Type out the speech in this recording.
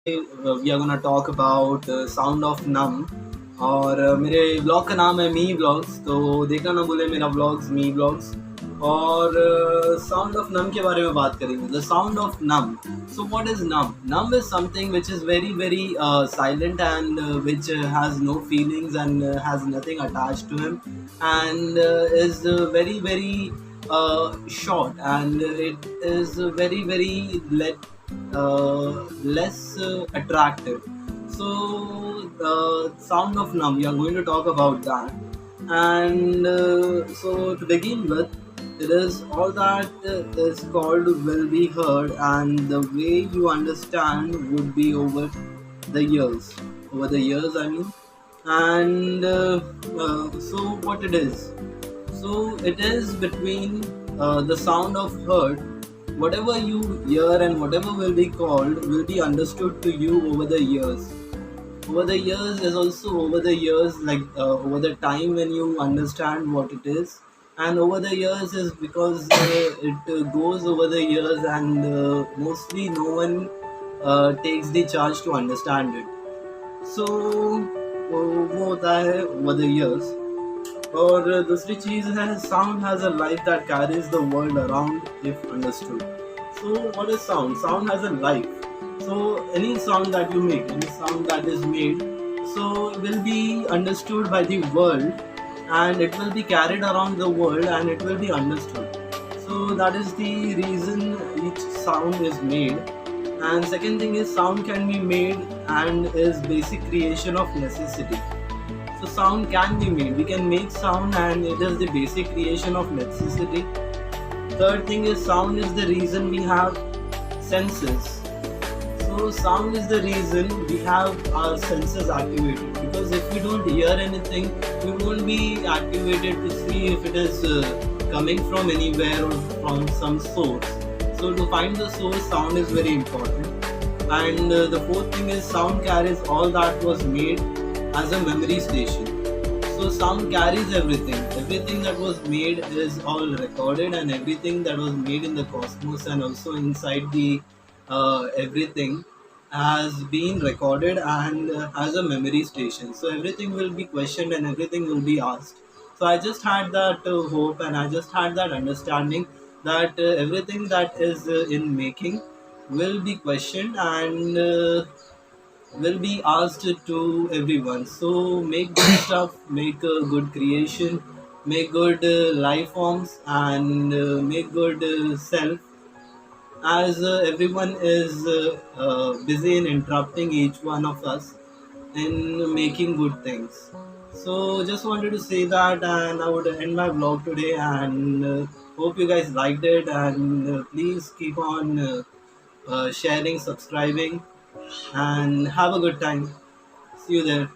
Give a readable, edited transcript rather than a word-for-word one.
we are gonna talk about sound of numb. और मेरे blog का नाम है मी ब्लॉग्स, तो देखना ना भूले मेरा ब्लॉग्स मी ब्लॉग्स। और साउंड ऑफ नम के बारे में बात करेंगे। द साउंड ऑफ नम। सो व्हाट इज नम? नम is something which is very silent and which has no feelings and has nothing attached to him, and is very short, and it is very less attractive. So, the sound of numb, we are going to talk about that. And so, to begin with, it is all that is called will be heard, and the way you understand would be over the years. Over the years, I mean. And so, what it is? So, it is between the sound of heard. Whatever you hear and whatever will be called will be understood to you over the years. Over the years is also over the years, like over the time when you understand what it is. And over the years is because it goes over the years, and mostly no one takes the charge to understand it. So वो होता है over the years. और दूसरी चीज़ है, sound has a life that carries the world around if understood. So what is sound? Sound has a life. So any sound that you make, any sound that is made, so will be understood by the world, and it will be carried around the world, and it will be understood. So that is the reason each sound is made. And second thing is, sound can be made and is basic creation of necessity. So sound can be made. We can make sound, and it is the basic creation of necessity. Third thing is, sound is the reason we have senses. So sound is the reason we have our senses activated. Because if we don't hear anything, we won't be activated to see if it is coming from anywhere or from some source. So to find the source, sound is very important. And the fourth thing is, sound carries all that was made as a memory station. So sound carries everything. Everything that was made is all recorded, and everything that was made in the cosmos and also inside the everything has been recorded and has a memory station. So everything will be questioned and everything will be asked. So I just had that hope, and I just had that understanding that everything that is in making will be questioned, and will be asked to everyone. So make good stuff, make good creation, make good life forms, and make good self. As everyone is busy in interrupting each one of us in making good things. So just wanted to say that, and I would end my vlog today, and hope you guys liked it, and please keep on sharing, subscribing, and have a good time. See you there.